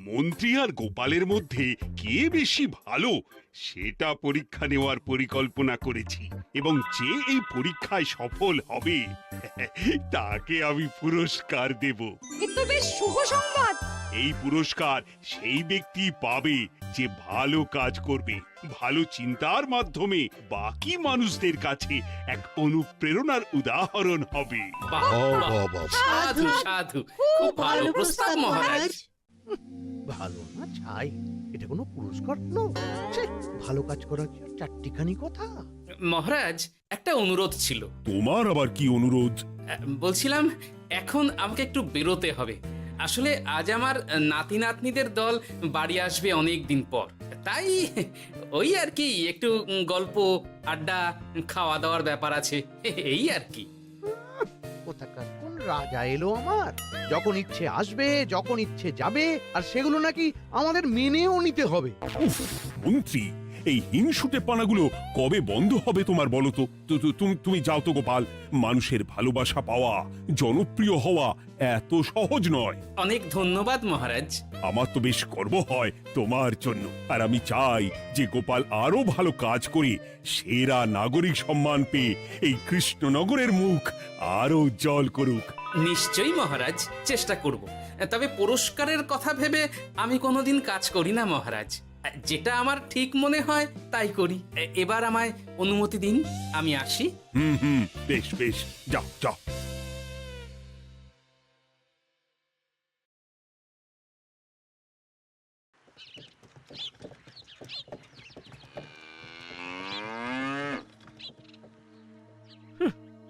মন্ত্রী আর গোপালের মধ্যে কে বেশি ভালো সেটা পরীক্ষা নেওয়ার পরিকল্পনা করেছি, এবং যে এই পরীক্ষায় সফল হবে তাকে আমি পুরস্কার দেব। এ তো বেশ শুভ সংবাদ। এই পুরস্কার সেই ব্যক্তি পাবে যে ভালো কাজ করবে, ভালো চিন্তার মাধ্যমে বাকি মানুষদের কাছে এক অনুপ্রেরণার উদাহরণ হবে। বাহ, বাহ, সাধু সাধু, খুব ভালো প্রস্তাব মহারাজ। ভালো না ছাই, এটা কোনো পুরস্কার না। ছে, ভালো কাজ করার কি আর চারটিখানি কথা? মহারাজ, একটা অনুরোধ ছিল। তোমার আবার কি অনুরোধ? বলছিলাম এখন আমাকে একটু বেরোতে হবে। আসলে আজ আমার নাতি নাতনিদের দল বাড়ি আসবে অনেক দিন পর, তাই ওই আর কি একটু গল্প আড্ডা খাওয়া দাওয়ার ব্যাপার আছে, এই আর কি। কোথাকার কোন রাজা এলো আমার? যখন ইচ্ছে আসবে, যখন ইচ্ছে যাবে, আর সেগুলো নাকি আমাদের মেনেও নিতে হবে। উফ, মন্ত্রী, এই হিংসুটে পানাগুলো কবে বন্ধ হবে তোমার বলো তো? তুমি যাও তো গোপাল। মানুষের ভালোবাসা পাওয়া, জনপ্রিয় হওয়া এত সহজ নয়। অনেক ধন্যবাদ মহারাজ। আমার তো বেশ গর্ব হয় তোমার জন্য, আর আমি চাই যে গোপাল আরো ভালো কাজ করে সেরা নাগরিক সম্মান পেয়ে এই কৃষ্ণনগরের মুখ আরো উজ্জ্বল করুক। নিশ্চয়ই মহারাজ, চেষ্টা করব। তবে পুরস্কারের কথা ভেবে আমি কোনোদিন কাজ করি না মহারাজ। যেটা আমার ঠিক মনে হয় তাই করি। এবার আমায় অনুমতি দিন, আমি আসি। হুম, বেশ বেশ, যাও যাও।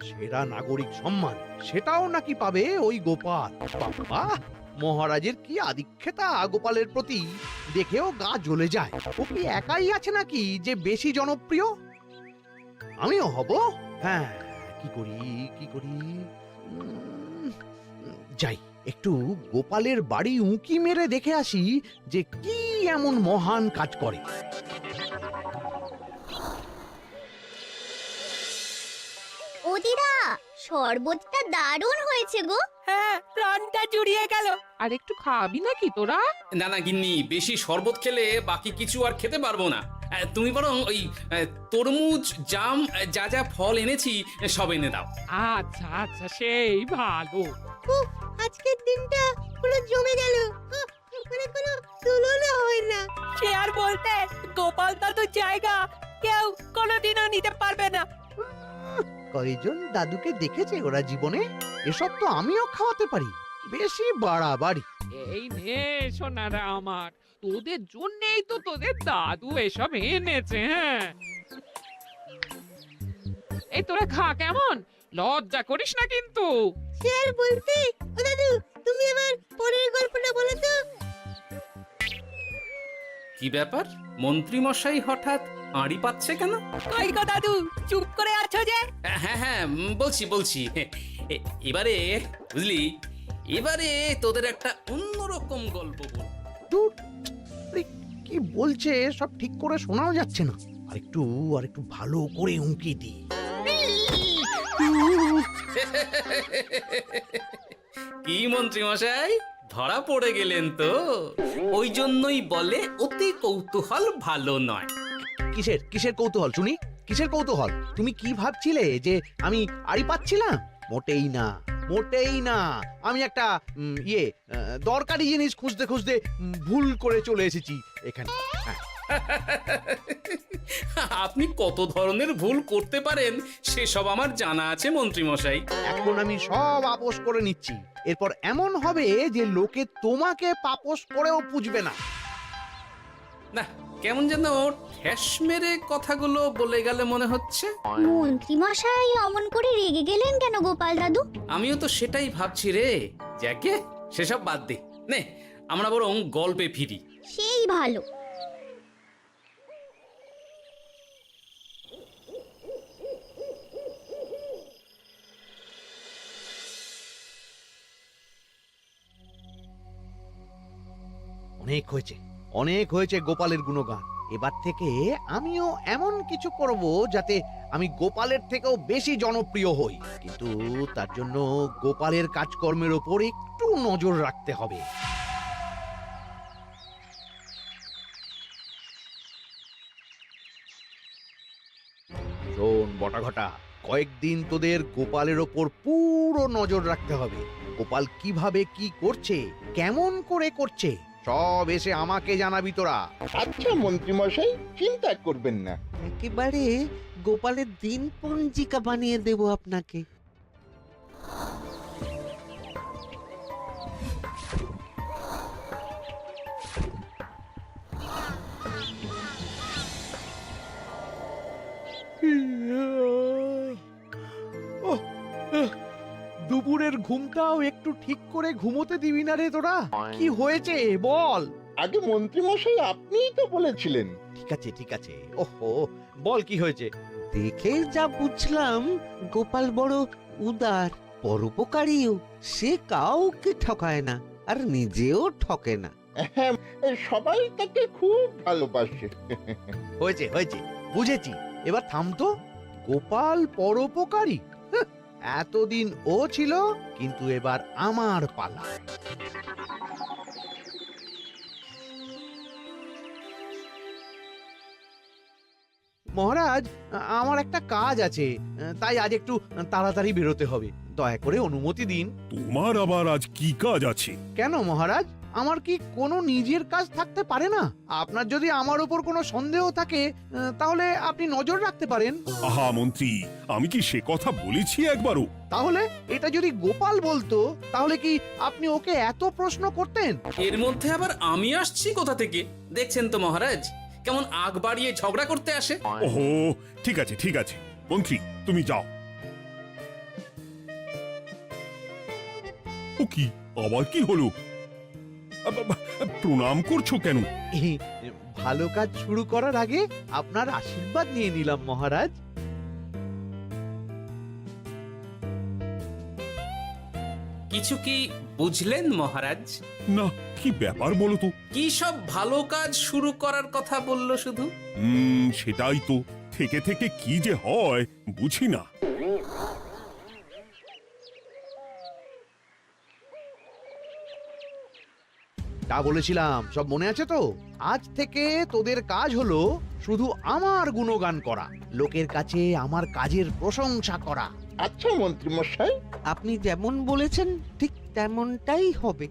সেরা নাগরিক সম্মান সেটাও নাকি পাবে ওই গোপাল। বাবা, মহারাজের কি আদিক্ষেতা গোপালের প্রতি, দেখেও গা জ্বলে যায়। ও কি একাই আছে নাকি যে বেশি জনপ্রিয়? আমিও হব। হ্যাঁ, কি করি যাই, একটু গোপালের বাড়ি উঁকি মেরে দেখে আসি যে কি এমন মহান কাজ করে। ও দিদা, শরবতটা দারুণ হয়েছে গো। হ্যাঁ, প্রাণটা জুড়িয়ে গেল। আর একটু খাবি নাকি তোরা? না না গিন্নি, বেশি শরবত খেলে বাকি কিছু আর খেতে পারবো না। তুমি বরং ওই তরমুজ, জাম, যা যা ফল এনেছি সব এনে দাও। আচ্ছা আচ্ছা, সেই ভালো। উফ, আজকের দিনটা পুরো জমে গেল। মানে কোনো তুলনা হয় না। সে আর বলতে, গোপাল দাদুর জায়গা কেউ কোনোদিনও নিতে পারবে না। কয়জন দাদুকে দেখেছে ওরা জীবনে? এসব তো আমিও খাওয়াতে পারি। বেশি বাড়াবাড়ি। এই নে সোনারা আমার, তোদের জন্যই তো তোদের দাদু এসব এনেছে। হ্যাঁ, এই তোরা খা, কেমন লজ্জা করিস না কিন্তু। সে আর বলতে, ও দাদু, তুমি আমার পরের গল্পটা বলো তো। কি ব্যাপার, মন্ত্রী মশাই হঠাৎ আড়ি পাচ্ছে কেন? কই গো দাদু, চুপ করে আছো যে? হ্যাঁ হ্যাঁ, বলছি। এবারে বুঝলি, এবারে তোদের একটা অন্যরকম গল্প বল। দূর, আরে কি বলছে সব ঠিক করে শোনাও যাচ্ছে না। আরেকটু ভালো করে উঁকি দি। কি মন্ত্রী মশাই, ধরা পড়ে গেলেন তো? ওই জন্যই বলে অতি কৌতূহল ভালো নয়। কিসের কৌতূহল শুনি? কিসের কৌতূহল? তুমি কি ভাবছিলে যে আমি আড়ি পাচ্ছিলাম? মোটেই না। আমি একটা দরকারি জিনিস খুঁজতে ভুল করে চলে এসেছি এখানে। হ্যাঁ। আপনি কত ধরনের ভুল করতে পারেন সেসব আমার জানা আছে মন্ত্রী মশাই। এখন আমি সব আপোষ করে নিচ্ছি। এরপর এমন হবে যে লোকে তোমাকে পাপোশ করেও পুজবে না। না, কেমন যেন ঠেস মেরে কথাগুলো বলে গেলে মনে হচ্ছে। মন্ত্রী মশাই অমন করে রেগে গেলেন কেন গোপাল দাদু? আমিও তো সেটাই ভাবছি রে। যাকে সেসব বাদ দে, নে আমরা বরং গল্পে ফিরি। সেই ভালো। অনেক হয়েছে গোপালের গুণগান। এবার থেকে আমিও এমন কিছু করব যাতে আমি গোপালের থেকেও বেশি জনপ্রিয় হই। কিন্তু তার জন্য গোপালের কাজকর্মের ওপর একটু নজর রাখতে হবে। শোন বটাঘটা, কয়েকদিন তোদের গোপালের ওপর পুরো নজর রাখতে হবে। গোপাল কিভাবে কি করছে, কেমন করে করছে, সব এসে আমাকে জানাবি তোরা। আচ্ছা মন্ত্রীমশাই, চিন্তা করবেন না। একেবারে গোপালের দিন পঞ্জিকা বানিয়ে দেব আপনাকে। ওহ, দুপুরের ঘুমটাও একটু ঠিক করে ঘুমোতে দিবি না রে তোরা? কি হয়েছে বল। আগে মন্ত্রীমশাই আপনিই তো বলেছিলেন। ঠিক আছে ঠিক আছে, ওহো বল কি হয়েছে। দেখে যা বুঝলাম গোপাল বড় উদার, পরোপকারীও। সে কাউকে ঠকায় না, আর নিজেও ঠকে না। হ্যাঁ, সবাই তাকে খুব ভালোবাসে। হয়েছে হয়েছে, বুঝেছি। এবার থাম তো। গোপাল পরোপকারী? হাহ, এতদিন ও ছিল, কিন্তু এবার আমার পালা। মহারাজ, আমার একটা কাজ আছে, তাই আজ একটু তাড়াতাড়ি বেরোতে হবে। দয়া করে অনুমতি দিন। তোমার আবার আজ কি কাজ আছে? কেন মহারাজ, আমার কি কোনো নিজের কাজ থাকতে পারে না? আপনার যদি আমার উপর কোনো সন্দেহ থাকে, তাহলে আপনি নজর রাখতে পারেন। আহা মন্ত্রী, আমি কি সে কথা বলেছি একবারও? তাহলে এটা যদি গোপাল বলতো, তাহলে কি আপনি ওকে এত প্রশ্ন করতেন? এর মধ্যে আবার আমি আসছি কোথা থেকে? দেখছেন তো মহারাজ, কেমন আগ বাড়িয়ে ঝগড়া করতে আসে। ওহো, ঠিক আছে ঠিক আছে, মন্ত্রী তুমি যাও। ও কি, আবার কি হলো? প্রণাম করছো কেন? ভালো কাজ শুরু করার আগে আপনার আশীর্বাদ নিয়ে নিলাম মহারাজ। কিছু কি বুঝলেন মহারাজ? না, কি ব্যাপার বলো তো? কি সব ভালো কাজ শুরু করার কথা বললো শুধু? সেটাই তো, থেকে থেকে কি যে হয় বুঝি না। তা বলেছিলাম, সব মনে আছে তো? আজ থেকে তোদের কাজ হলো শুধু আমার গুণগান করা, লোকের কাছে আমার কাজের প্রশংসা করা। আচ্ছা মন্ত্রীমশাই। আপনি যেমন বলেছেন ঠিক তেমনটাই হবে।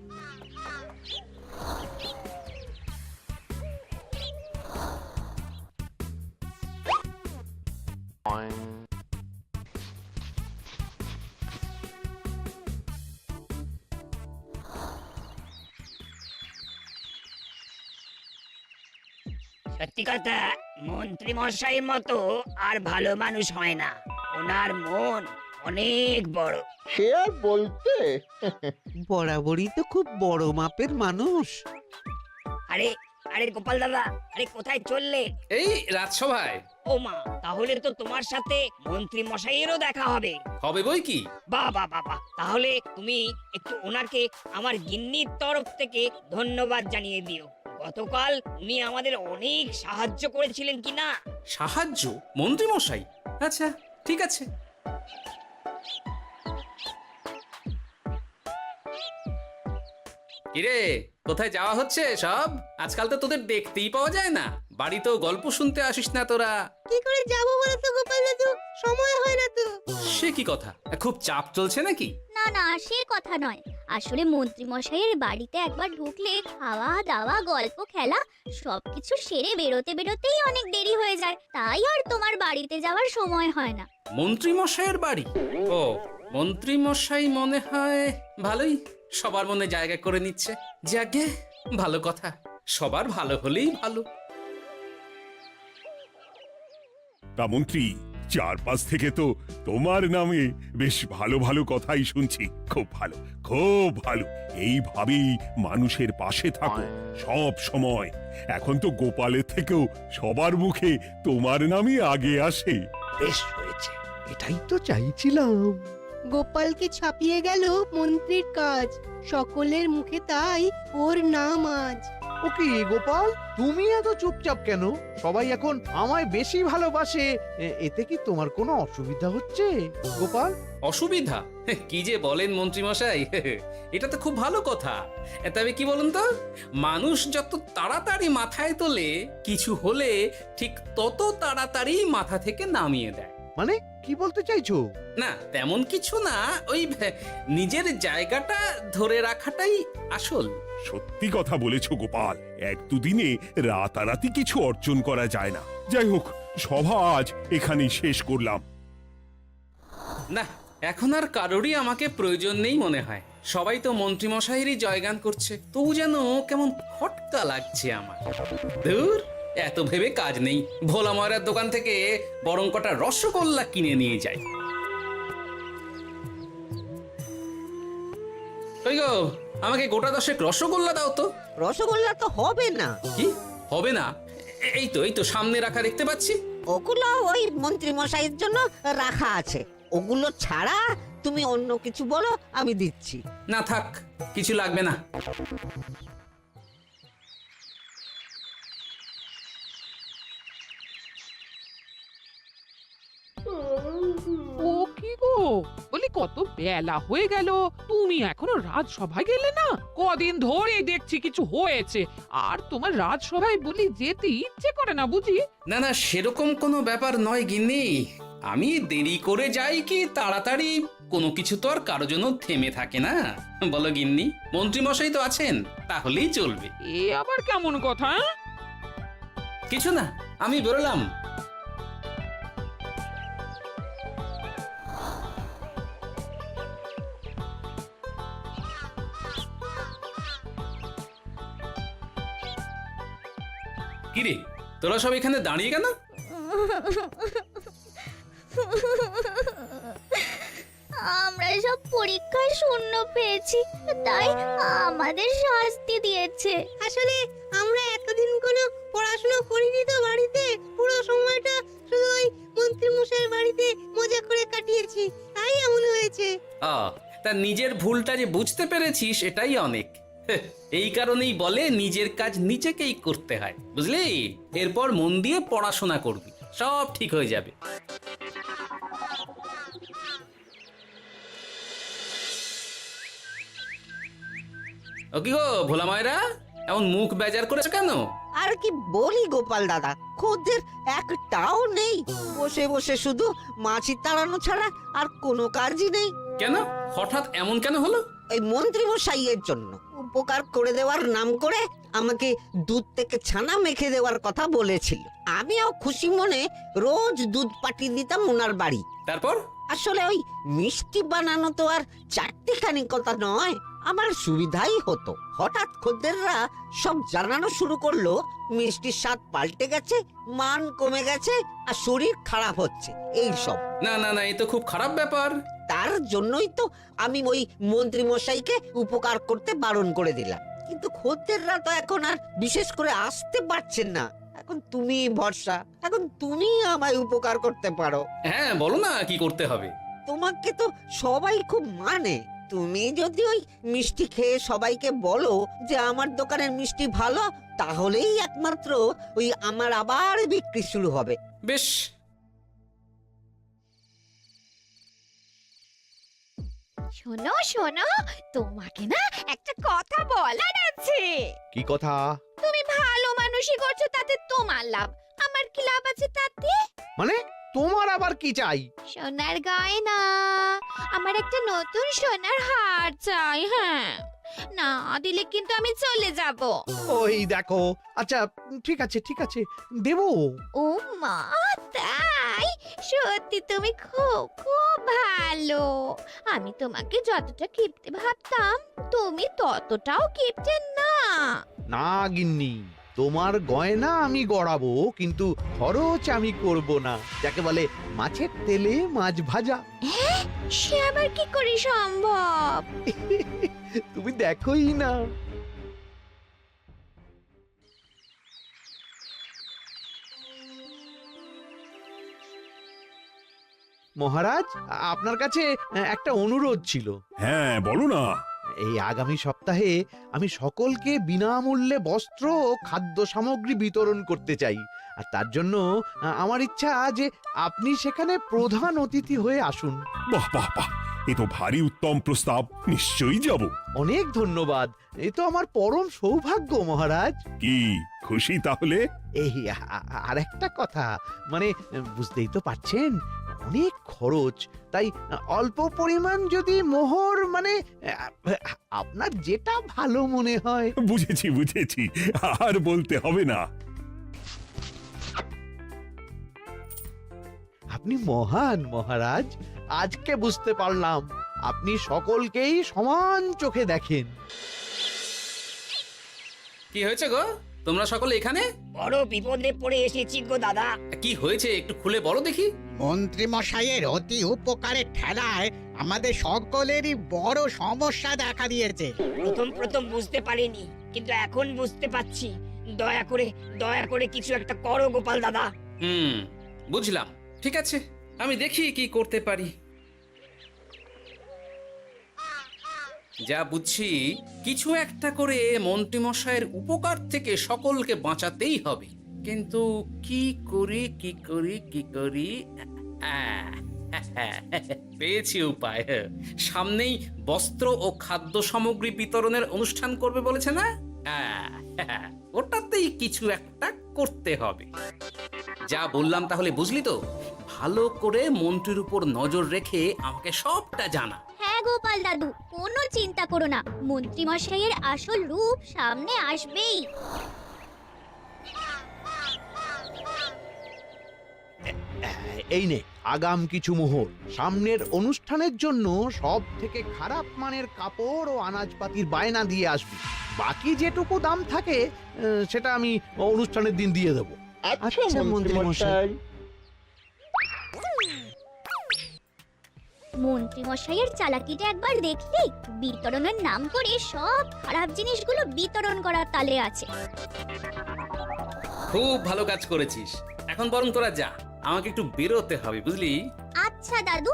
সত্যি কথা, মন্ত্রী মশাইয়ের মতো আর ভালো মানুষ হয় না। ওনার মন অনেক বড়। সে আর বলতে। বরাবরই তো খুব বড় মাপের মানুষ। আরে আরে গোপাল দাদা, আরে কোথায় চললে? এই রাজসভায়। ও মা, তাহলে তো তোমার সাথে মন্ত্রী মশাইয়েরও দেখা হবে। হবে বই কি? বাহ বাহ বাহ বাহ, তাহলে তুমি একটু ওনাকে আমার গিন্নির তরফ থেকে ধন্যবাদ জানিয়ে দিও। গতকাল উনি আমাদের অনেক সাহায্য করেছিলেন কি না? সাহায্য? মন্ত্রী মশাই? আচ্ছা ঠিক আছে। কিরে, কোথায় যাওয়া হচ্ছে সব? আজকাল তো তোদের দেখতেই পাওয়া যায় না। বাড়িতেও গল্প শুনতে আসিস না তোরা। কি করে যাবো বলো তো গোপাল দাদু, সময় হয় না তো। সে কি কথা, খুব চাপ চলছে নাকি? না না, সে কথা নয়। আসলে মন্ত্রী মশাইয়ের বাড়িতে একবার ঢুকলে খাওয়া দাওয়া গল্প খেলা সবকিছু সেরে বেরোতে বেরোতেই অনেক দেরি হয়ে যায়, তাই আর তোমার বাড়িতে যাওয়ার সময় হয় না। মন্ত্রী মশাইয়ের বাড়ি? ও, মন্ত্রী মশাই মনে হয় ভালোই সবার মনে জায়গা করে নিচ্ছে। যাকে ভালো কথা, সবার ভালো হলেই ভালো। তা মন্ত্রী, চারপাশ থেকে তো তোমার নামে বেশ ভালো ভালো কথাই শুনছি। খুব ভালো, খুব ভালো। এইভাবেই মানুষের পাশে থাকো সব সময়। এখন তো গোপালের থেকেও সবার মুখে তোমার নামই আগে আসে। বেশ হয়েছে, এটাই তো চাইছিলাম। গোপালকে ছাপিয়ে গেল মন্ত্রীর কাজ, সকলের মুখে তাই ওর নাম আজ। ও কি গোপাল, তুমি এত চুপচাপ কেন? সবাই এখন আমায় বেশি ভালোবাসে, এতে কি তোমার কোনো অসুবিধা হচ্ছে গোপাল? অসুবিধা? কি যে বলেন মন্ত্রী মশাই, এটা তো খুব ভালো কথা। তবে কি বলুন তো, মানুষ যত তাড়াতাড়ি মাথায় তোলে, কিছু হলে ঠিক তত তাড়াতাড়ি মাথা থেকে নামিয়ে দেয়। মানে কি বলতে চাইছো? না তেমন কিছু না, ওই নিজের জায়গাটা ধরে রাখাটাই আসল। সত্যি কথা বলেছো গোপাল, এক দুদিনে রাতারাতি কিছু অর্জন করা যায় না। যাই হোক, সভা আজ এখানেই শেষ করলাম। না এখন আর কারোরই আমাকে প্রয়োজন নেই মনে হয়। সবাই তো মন্ত্রীমশাইয়েরই জয়গান করছে, তবু যেন কেমন খটকা লাগছে আমার। ধুর, এত ভেবে কাজ নেই, ভোলা ময়রার দোকান থেকে বরং কটা রসগোল্লা কিনে নিয়ে যাই। ওই গো, আমাকে গোটা 10 রসগোল্লা দাও তো। রসগোল্লা তো হবে না। কি হবে না? এই তো সামনে রাখা দেখতে পাচ্ছি। ওগুলো ওই মন্ত্রী মশাইয়ের জন্য রাখা আছে। ওগুলো ছাড়া তুমি অন্য কিছু বলো, আমি দিচ্ছি। না থাক, কিছু লাগবে না। ও কি গো, বলি কত বেলা হয়ে গেল, তুমি এখনো রাজসভায় গেলে না? কদিন ধরে দেখছি কিছু হয়েছে, আর তোমার রাজসভায় বলি যেতে ইচ্ছে করে না বুঝি? না না, সেরকম কোনো ব্যাপার নয় গিন্নি। আমি দেরি করে যাই কি তাড়াতাড়ি, কোনো কিছু তো আর কারো জন্য থেমে থাকে না, বলো গিন্নি? মন্ত্রীমশাই তো আছেন, তাহলেই চলবে। এ আবার কেমন কথা? কিছু না, আমি বেরোলাম। কিরে, তোরা সব এখানে দাঁড়িয়ে কেন? আমরা সব পরীক্ষায় শূন্য পেয়েছি, তাই আমাদের শাস্তি দিয়েছে। আসলে আমরা এতদিন কোনো পড়াশোনা করিনি তো বাড়িতে, পুরো সময়টা শুধু ওই মন্ত্রী মশাইয়ের বাড়িতে মজা করে কাটিয়েছি, তাই এমন হয়েছে। তা নিজের ভুলটা যে বুঝতে পেরেছিস এটাই অনেক। এই কারণেই বলে নিজের কাজ নিজেকেই করতে হয়, বুঝলি? এরপর মন দিয়ে পড়াশোনা করবি, সব ঠিক হয়ে যাবে। ও কি গো ভোলা মায়েরা, এমন মুখ বেজার করেছো কেন? আর কি বলি গোপাল দাদা, খদ্দের একটাও নেই। বসে বসে শুধু মাছি তাড়ানো ছাড়া আর কোনো কাজই নেই। কেন, হঠাৎ এমন কেন হলো? এই মন্ত্রী মশাইয়ের জন্য উপকার করে দেওয়ার নাম করে আমাকে দুধ থেকে ছানা মেখে দেওয়ার কথা বলেছিল। আমিও খুশি মনে রোজ দুধ পাঠিয়ে দিতাম ওনার বাড়ি। তারপর? আসলে ওই মিষ্টি বানানো তো আর চারটিখানি কথা নয়, আমার সুবিধাই হতো। হঠাৎ খদ্দেররা সব জানানো শুরু করলো মিষ্টির স্বাদ পাল্টে গেছে, মান কমে গেছে, আর শরীর খারাপ হচ্ছে, এই সব। না না না, এ তো খুব খারাপ ব্যাপার। তার জন্যই তো আমি ওই মন্ত্রী মশাইকে উপকার করতে বারণ করে দিলাম। কিন্তু খদ্দেররা তো এখন আর বিশেষ করে আসতে পারছেন না। এখন তুমি ভরসা, এখন তুমি আমায় উপকার করতে পারো। হ্যাঁ বলো না, কি করতে হবে? তোমাকে তো সবাই খুব মানে। তুমি যদি ওই মিষ্টি খেয়ে সবাইকে বলো যে আমার দোকানের মিষ্টি ভালো, তাহলেই একমাত্র ওই আমার আবার বিক্রি শুরু হবে। বেশ। শোনো শোনো, তোমাকে না একটা কথা বলার আছে। কি কথা? তুমি ভালো মানুষই করছো, তাতে তোমার লাভ, আমার কি লাভ আছে তাতে? মানে তোমার আবার কি চাই? সোনার গয়না, আমার একটা নতুন সোনার হার চাই। হ্যাঁ, না দিলে কিন্তু আমি চলে যাব। ওই দেখো, আচ্ছা ঠিক আছে ঠিক আছে, দেবো। ও মা, তাই? সত্যি তুমি খুব খুব ভালো। আমি তোমাকে যতটা কিপটে ভাবতাম, তুমি ততটাও কিপটে না। না গিন্নি, তোমার গয়না আমি গড়াবো, কিন্তু খরচ আমি করব না। যাকে বলে মাছের তেলে মাছ ভাজা। সে আবার কি করে সম্ভব? তুমি দেখোই না। মহারাজ, আপনার কাছে একটা অনুরোধ ছিল। হ্যাঁ বলো না। এই আগামী সপ্তাহে আমি সকলকে বিনামূল্যে বস্ত্র ও খাদ্য সামগ্রী বিতরণ করতে চাই। আর তার জন্য আমার ইচ্ছা যে আপনি সেখানে প্রধান অতিথি হয়ে আসুন। বাহ বাহ বাহ, এ তো ভারী উত্তম প্রস্তাব, নিশ্চয়ই যাব। অনেক ধন্যবাদ, এ তো আমার পরম সৌভাগ্য মহারাজ। কি খুশি তাহলে? এই আর একটা কথা, মানে বুঝতেই তো পারছেন, অনেক খরচ, তাই অল্প পরিমাণ যদি মোহর মানে আপনার যেটা ভালো মনে হয়। বুঝেছি বুঝেছি, আর বলতে হবে না। আপনি মহান মহারাজ, আজকে বুঝতে পারলাম আপনি সকলকেই সমান চোখে দেখেন। কি হয়েছে গো, তোমরা সকলে এখানে? বড় বিপদে পড়ে এসেছি গো দাদা। কি হয়েছে একটু খুলে বলো দেখি। মন্ত্রী মশাইয়ের অতি উপকারের ঠেলায় আমাদের সকলেরই বড় সমস্যা দেখা দিয়েছে। প্রথম বুঝতে পারিনি, কিন্তু এখন বুঝতে পারছি। দয়া করে কিছু একটা করো গোপাল দাদা। বুঝলাম, ঠিক আছে, আমি দেখি কি করতে পারি। যা বুঝছি, কিছু একটা করে মন্ত্রীমশাইয়ের উপকার থেকে সকলকে বাঁচাতেই হবে। কিন্তু কি করি পেয়েছি উপায়। সামনেই বস্ত্র ও খাদ্য সামগ্রী বিতরণের অনুষ্ঠান করবে বলেছে না? ওটাতেই কিছু একটা করতে হবে। যা বললাম তাহলে বুঝলি তো? ভালো করে মন্ত্রীর উপর নজর রেখে আমাকে সবটা জানা। হ্যাঁ গোপাল দাদু, কোনো চিন্তা করো না, মন্ত্রী মশাইয়ের আসল রূপ সামনে আসবেই। এই নে আগাম কিছু মোহর। সামনের অনুষ্ঠানের জন্য সব থেকে খারাপ মানের কাপড় ও আনাজপাতির বায়না দিয়ে আসবি। বাকি যেটুকু দাম থাকে সেটা আমি অনুষ্ঠানের দিন দিয়ে দেবো। আচ্ছা মন্ত্রী মশাই। মন্ত্রী মশাইয়ের চালাকিটা একবার দেখলি? বিতরণের নাম করে সব খারাপ জিনিসগুলো বিতরণ করার তালে আছে। খুব ভালো কাজ করেছিস। এখন বরং তোরা যা, আমাকে একটু বেরোতে হবে, বুঝলি? আচ্ছা দাদু।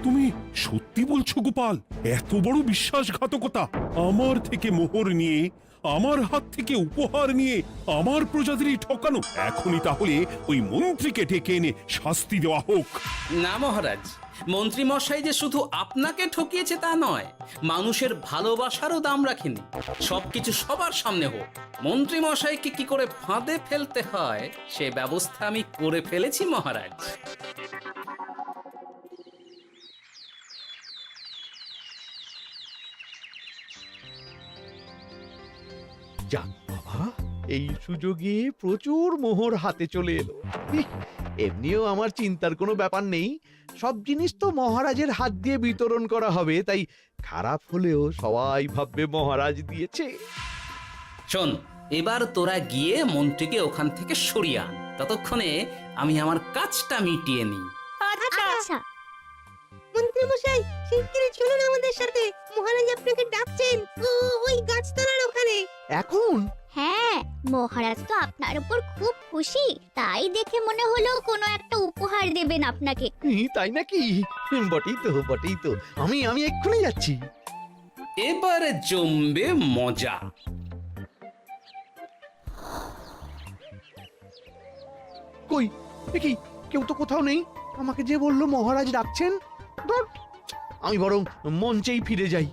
তুমি সত্যি বলছো গোপাল? এত বড় বিশ্বাসঘাতকতা! আমার থেকে মোহর নিয়ে, আমার হাত থেকে উপহার নিয়ে আমার প্রজাদেরই ঠকানো। এখনই তাহলে ওই মন্ত্রীকে ডেকে এনে শাস্তি দেওয়া হোক। না মহারাজ, মন্ত্রী মশাই যে শুধু আপনাকে ঠকিয়েছে তা নয়, মানুষের ভালোবাসারও দাম রাখেনি। সবকিছু সবার সামনে হোক। মন্ত্রী মশাইকে কি করে ফাঁদে ফেলতে হয় সে ব্যবস্থা আমি করে ফেলেছি মহারাজ। যাক বাবা, এই সুযোগে প্রচুর মোহর হাতে চলে এলো। এমনিও আমার চিন্তার কোনো ব্যাপার নেই, সব জিনিস তো মহারাজের হাত দিয়ে বিতরণ করা হবে, তাই খারাপ হলেও সবাই ভাববে মহারাজ দিয়েছে। শোন, এবার তোরা গিয়ে মন্ত্রীকে ওখান থেকে সরিয়ে আন। ততক্ষণে আমি আমার কাজটা মিটিয়ে নিই। আচ্ছা। মন্ত্রী মশাই, শিগগিরই চলুন আমাদের সাথে। মহারাজ আপনাকে ডাকছেন ওই গাছতলার ওখানে। এখন? হ্যাঁ, মহারাজ তো আপনার উপর খুব খুশি, তাই দেখে মনে হলো কোনো একটা উপহার দেবেন আপনাকে। তাই নাকি? বটেই তো। আমি এক্ষুনি যাচ্ছি। এবারে জমবে মজা। কই দেখি কেউ তো কোথাও নেই। আমাকে যে বললো মহারাজ ডাকছেন, ধুর, আমি বরং মঞ্চেই ফিরে যাই।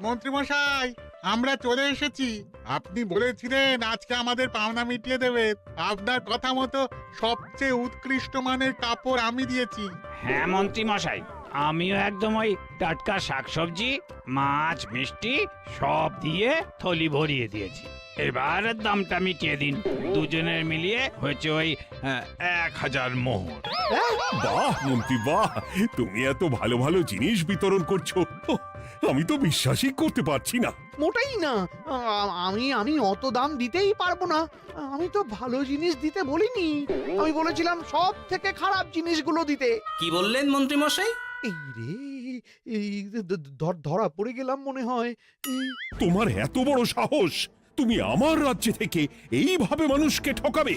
মন্ত্রী মশাই, আমরা চলে এসেছি। আপনি বলেছিলেন আজকে আমাদের পাওনা মিটিয়ে দেবেন। আপনার কথা মতো সবচেয়ে উৎকৃষ্ট মানের কাপড় আমি দিয়েছি। হ্যাঁ মন্ত্রী মশাই, আমিও একদম ওই টাটকা শাকসবজি, মাছ, মিষ্টি সব দিয়ে থলি ভরিয়ে দিয়েছি। এবার দামটা মিটিয়ে দিন। দুজনের মিলিয়ে হয়েছে ওই 1000 মোহর। বাহ মন্ত্রী বাহ, তুমি এত ভালো ভালো জিনিস বিতরণ করছো, আমি তো বিশ্বাসই করতে পারছি না। মোটাই না, আমি অত দাম দিতেই পারবো না। আমি তো ভালো জিনিস দিতে বলিনি, আমি বলেছিলাম সব থেকে খারাপ জিনিসগুলো দিতে। কি বললেন মন্ত্রী মশাই? এই রে, এই ধরা পড়ে গেলাম মনে হয়। তোমার এত বড় সাহস, তুমি আমার রাজ্য থেকে এইভাবে মানুষকে ঠকাবে?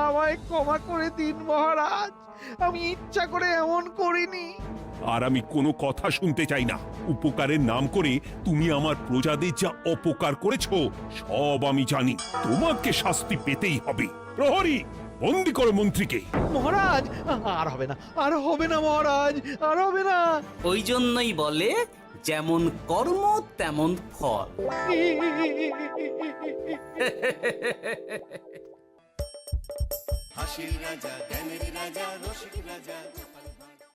আমায় ক্ষমা করে দিন মহারাজ, আমি ইচ্ছা করে এমন করিনি। আর আমি কোনো কথা শুনতে চাই না। উপকারের নাম করে তুমি আমার প্রজাদের যা অপকার করেছো সব আমি জানি। তোমাকে শাস্তি পেতেই হবে। প্রহরী, বন্দি করো মন্ত্রীকে। মহারাজ, আর হবে না, আর হবে না মহারাজ, আর হবে না। ওই জন্যই বলে যেমন কর্ম তেমন ফল। হাসির রাজা, জ্ঞানের রাজা, রসিক রাজা।